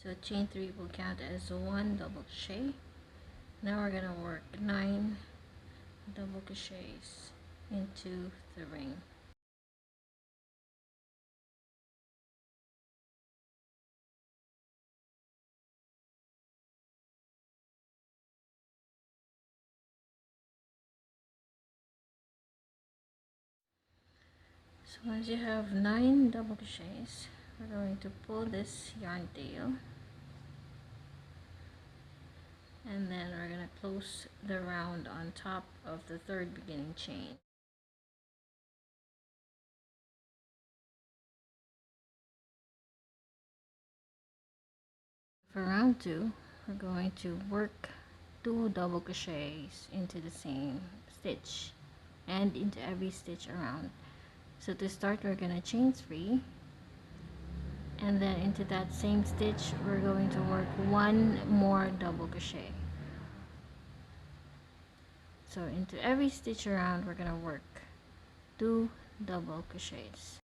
So chain 3 will count as 1 double crochet. Now we're gonna work 9 double crochets into the ring. So once you have 9 double crochets, we're going to pull this yarn tail, and then we're going to close the round on top of the third beginning chain. For round 2, we're going to work 2 double crochets into the same stitch and into every stitch around. So to start, we're going to chain 3, and then into that same stitch we're going to work 1 more double crochet. So into every stitch around we're going to work 2 double crochets.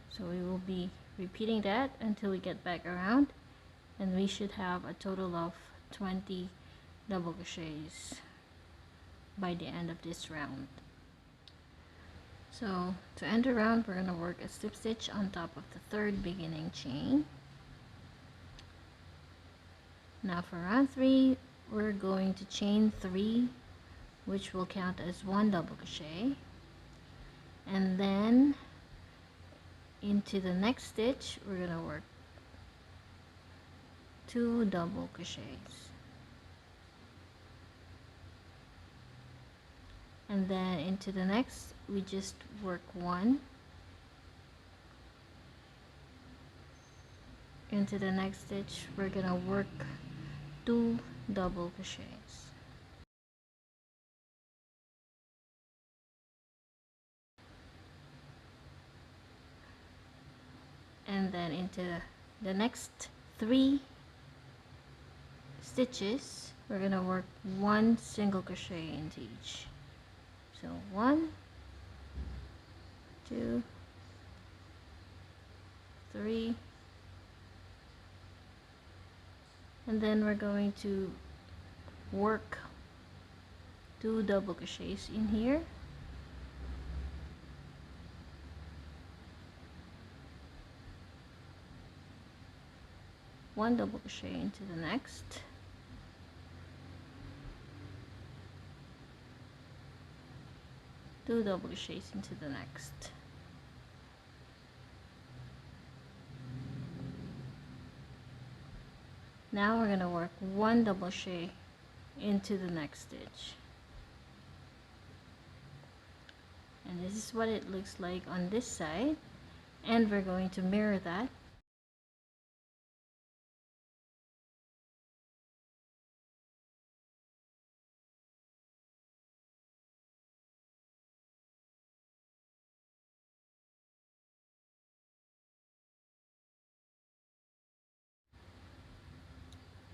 So we will be repeating that until we get back around, and we should have a total of 20 double crochets by the end of this round. So to end the round, we're going to work a slip stitch on top of the third beginning chain. Now for round 3, we're going to chain 3, which will count as 1 double crochet, and then into the next stitch we're going to work 2 double crochets, and then into the next we just work 1, into the next stitch we're going to work 2 double crochets, and then into the next 3 stitches we're going to work 1 single crochet into each. So 1, 2, 3, and then we're going to work 2 double crochets in here, one double crochet into the next, two double crochets into the next, now we're going to work 1 double crochet into the next stitch, and this is what it looks like on this side, and we're going to mirror that.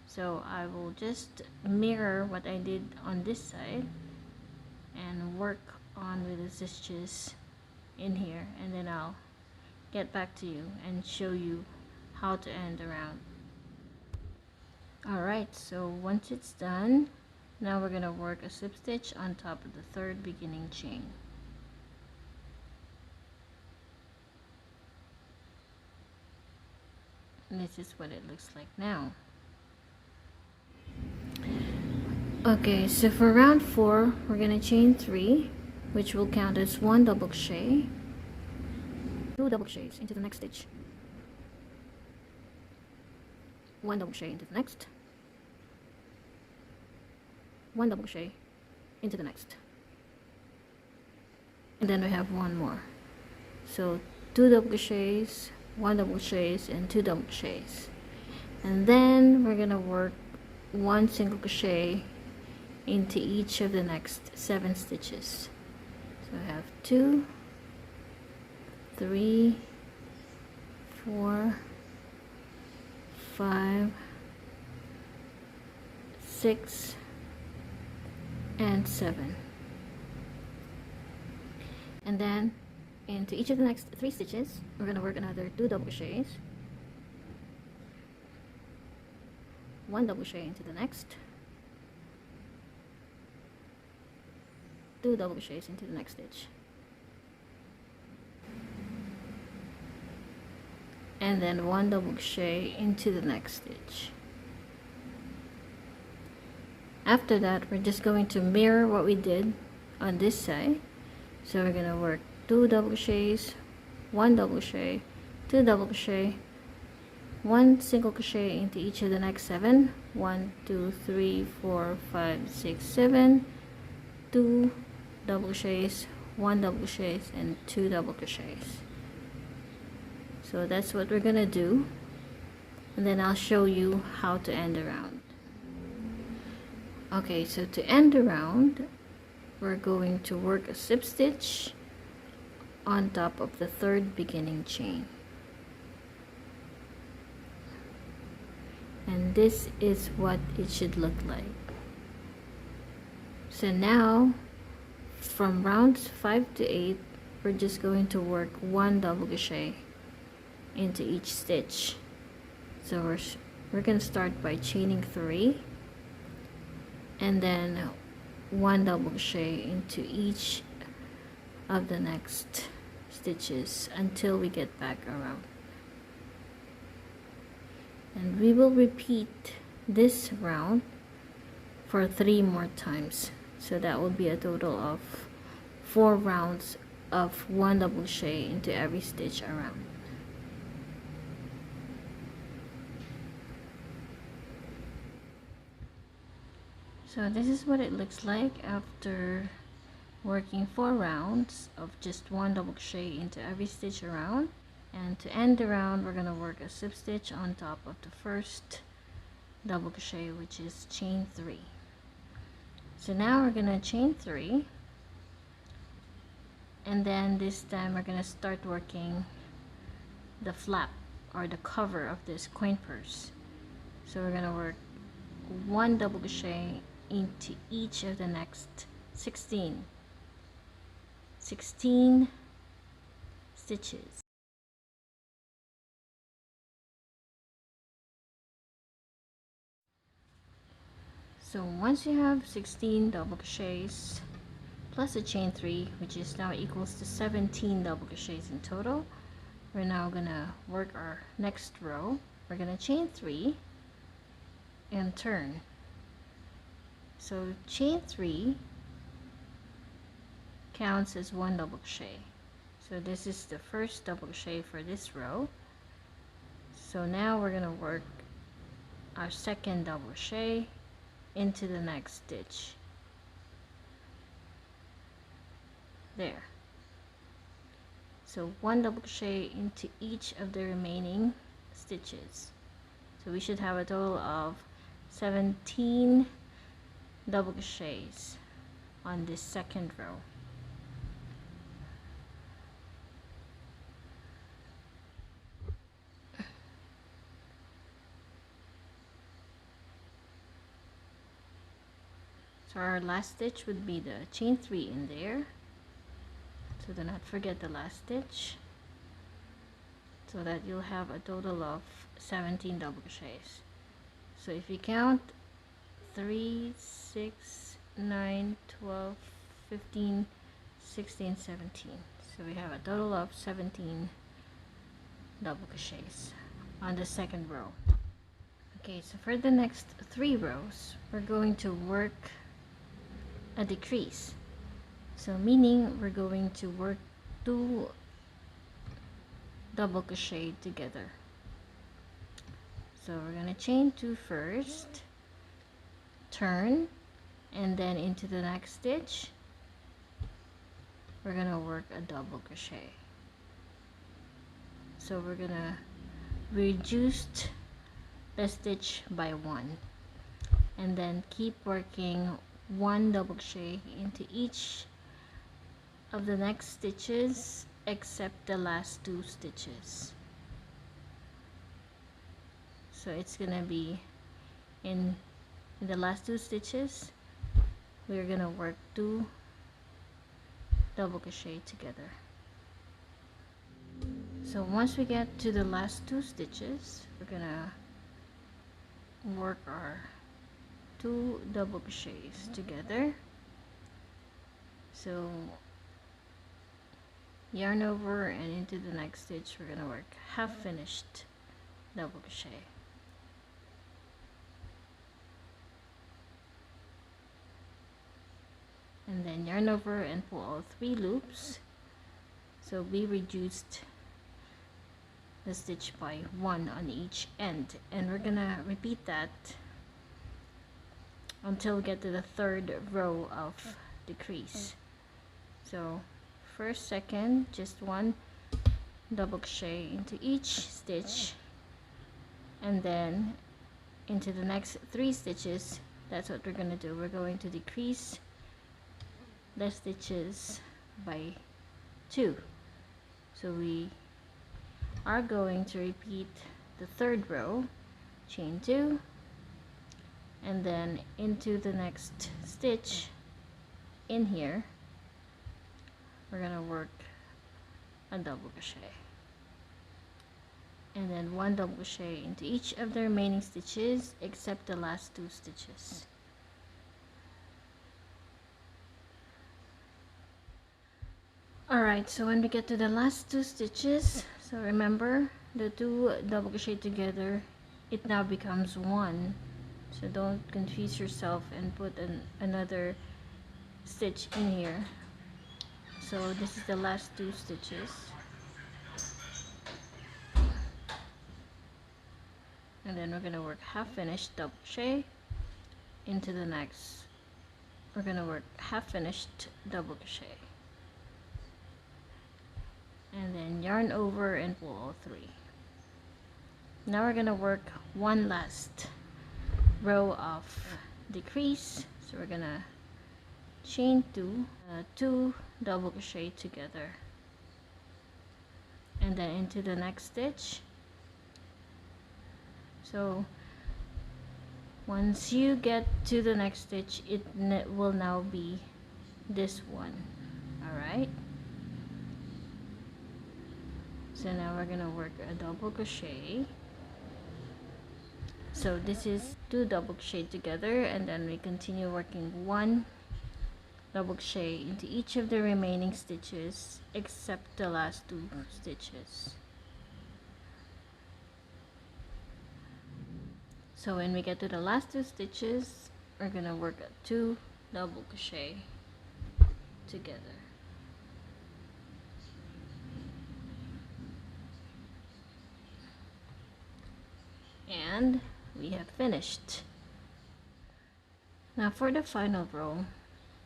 So I will just mirror what I did on this side and work on with the stitches in here, and then I'll get back to you and show you how to end around. Alright, so once it's done, now we're going to work a slip stitch on top of the third beginning chain. And this is what it looks like now. Okay, so for round 4 we're going to chain 3, which will count as 1 double crochet, 2 double crochets into the next stitch, 1 double crochet into the next, 1 double crochet into the next, and then we have one more. So 2 double crochets, 1 double crochets, and 2 double crochets, and then we're gonna work 1 single crochet into each of the next 7 stitches. So I have 2, 3, 4, 5, 6, and 7. And then into each of the next 3 stitches, we're going to work another 2 double crochets, 1 double crochet into the next, 2 double crochets into the next stitch, and then 1 double crochet into the next stitch. After that, we're just going to mirror what we did on this side. So we're going to work 2 double crochets, 1 double crochet, 2 double crochet, 1 single crochet into each of the next 7, 1, 2, 3, 4, 5, 6, 7, 2 double crochets, 1 double crochet, and 2 double crochets. So that's what we're gonna do, and then I'll show you how to end around. Okay, so to end around, we're going to work a slip stitch on top of the 3rd beginning chain, and this is what it should look like. So now from rounds 5 to 8, we're just going to work 1 double crochet into each stitch. So we're going to start by chaining 3, and then 1 double crochet into each of the next stitches until we get back around. And we will repeat this round for 3 more times. So that will be a total of 4 rounds of 1 double crochet into every stitch around. So this is what it looks like after working 4 rounds of just 1 double crochet into every stitch around. And to end the round, we're going to work a slip stitch on top of the first double crochet, which is chain 3. So now we're going to chain 3, and then this time we're going to start working the flap or the cover of this coin purse. So we're going to work 1 double crochet into each of the next 16 stitches. So once you have 16 double crochets plus a chain 3, which is now equals to 17 double crochets in total, we're now gonna work our next row. We're gonna chain 3 and turn. So chain 3 counts as 1 double crochet. So this is the first double crochet for this row. So now we're gonna work our second double crochet into the next stitch. There. So 1 double crochet into each of the remaining stitches. So we should have a total of 17 double crochets on this second row. So our last stitch would be the chain 3 in there. So do not forget the last stitch, so that you'll have a total of 17 double crochets. So if you count 3, 6, 9, 12, 15, 16, 17. So we have a total of 17 double crochets on the second row. Okay, so for the next 3 rows, we're going to work a decrease. So meaning we're going to work 2 double crochet together. So we're going to chain 2 first, turn, and then into the next stitch we're gonna work a double crochet. So we're gonna reduce the stitch by 1, and then keep working 1 double crochet into each of the next stitches except the last 2 stitches. So it's gonna be in the last 2 stitches we're gonna work 2 double crochet together. So once we get to the last 2 stitches, we're gonna work our 2 double crochets together. So yarn over and into the next stitch we're gonna work half finished double crochet. And then yarn over and pull all 3 loops. So we reduced the stitch by 1 on each end, and we're gonna repeat that until we get to the 3rd row of decrease. So first, second, just 1 double crochet into each stitch, and then into the next 3 stitches. That's what we're gonna do. We're going to decrease the stitches by 2. So we are going to repeat the 3rd row, chain 2, and then into the next stitch in here we're gonna work a double crochet, and then 1 double crochet into each of the remaining stitches except the last 2 stitches. Alright, so when we get to the last 2 stitches, so remember the 2 double crochet together, it now becomes 1. So don't confuse yourself and put another stitch in here. So this is the last 2 stitches. And then we're gonna work half finished double crochet into the next. We're gonna work half finished double crochet. And then yarn over and pull all 3. Now we're gonna work 1 last row of decrease. So we're gonna chain 2 double crochet together, and then into the next stitch. So once you get to the next stitch, it will now be this one. Alright, so now we're gonna work a double crochet. So this is 2 double crochet together, and then we continue working 1 double crochet into each of the remaining stitches except the last 2 stitches. So when we get to the last 2 stitches, we're gonna work 2 double crochet together. And we have finished. Now for the final row,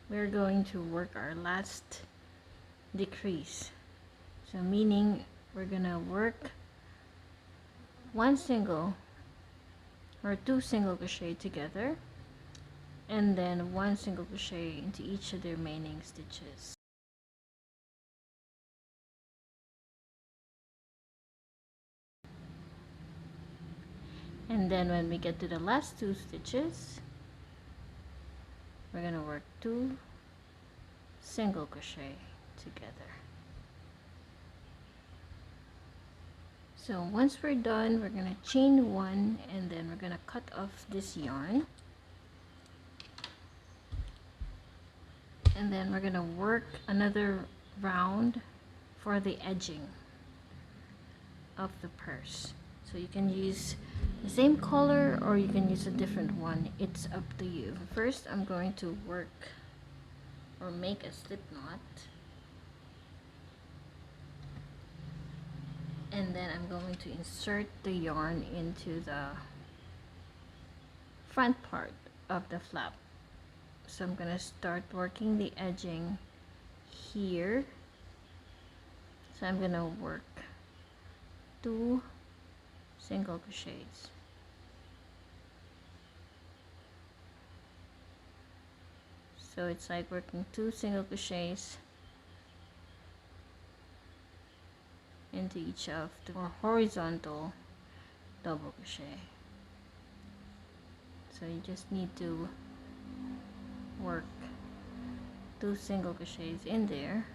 we're going to work our last decrease. So meaning we're gonna work 1 single or 2 single crochet together, and then 1 single crochet into each of the remaining stitches. And then when we get to the last 2 stitches, we're gonna work 2 single crochet together. So once we're done, we're gonna chain 1, and then we're gonna cut off this yarn, and then we're gonna work another round for the edging of the purse. So you can use the same color or you can use a different one, it's up to you. First I'm going to work or make a slip knot, and then I'm going to insert the yarn into the front part of the flap. So I'm gonna start working the edging here. So I'm gonna work 2 single crochets. So it's like working 2 single crochets into each of the horizontal double crochet. So you just need to work 2 single crochets in there.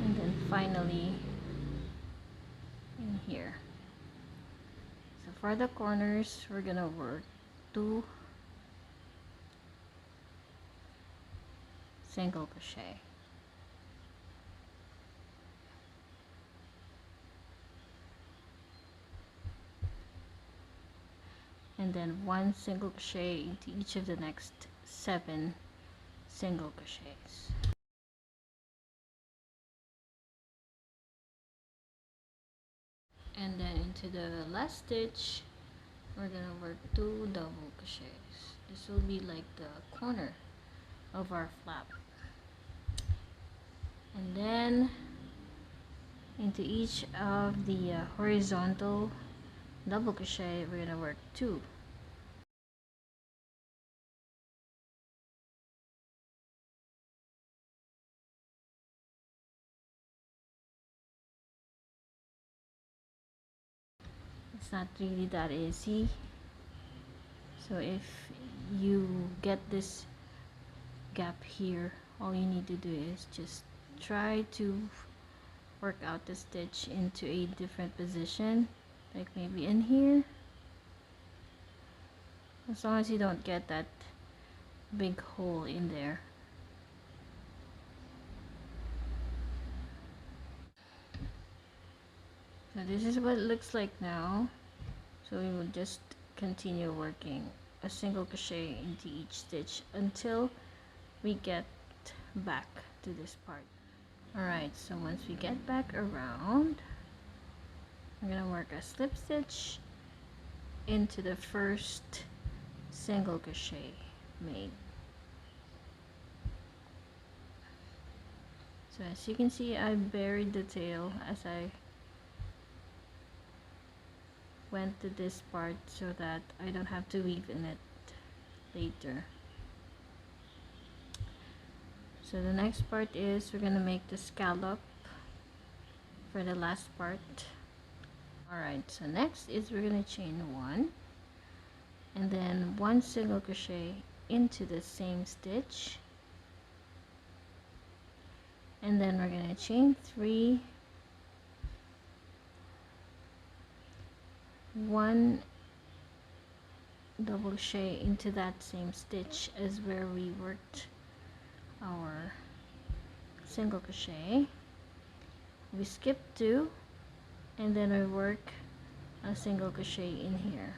And then finally in here. So for the corners, we're gonna work 2 single crochet. And then 1 single crochet into each of the next 7 single crochets. And then into the last stitch, we're gonna work 2 double crochets. This will be like the corner of our flap. And then into each of the horizontal double crochet, we're gonna work 2. It's not really that easy. So if you get this gap here, all you need to do is just try to work out the stitch into a different position, like maybe in here, as long as you don't get that big hole in there. So this is what it looks like now. So we will just continue working a single crochet into each stitch until we get back to this part. Alright, so once we get back around, we're gonna work a slip stitch into the first single crochet made. So as you can see, I buried the tail as I went to this part so that I don't have to weave in it later. So the next part is we're gonna make the scallop for the last part. Alright, so next is we're gonna chain 1 and then 1 single crochet into the same stitch, and then we're gonna chain 3, 1 double crochet into that same stitch as where we worked our single crochet. We skip 2 and then we work a single crochet in here,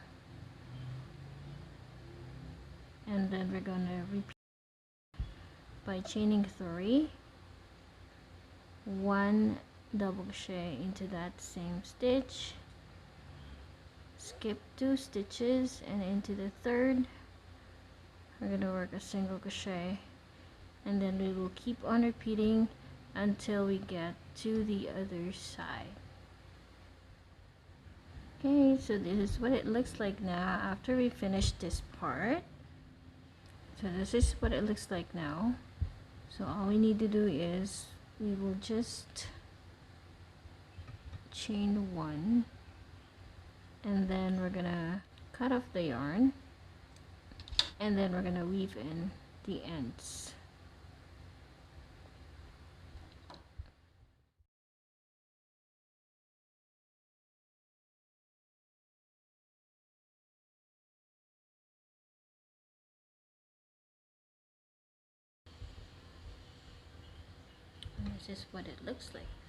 and then we're gonna repeat by chaining 3, 1 double crochet into that same stitch, skip 2 stitches, and into the third we're going to work a single crochet, and then we will keep on repeating until we get to the other side. Okay, so this is what it looks like now after we finish this part. So this is what it looks like now. So all we need to do is we will just chain 1, and then we're gonna cut off the yarn, and then we're gonna weave in the ends. this is what it looks like.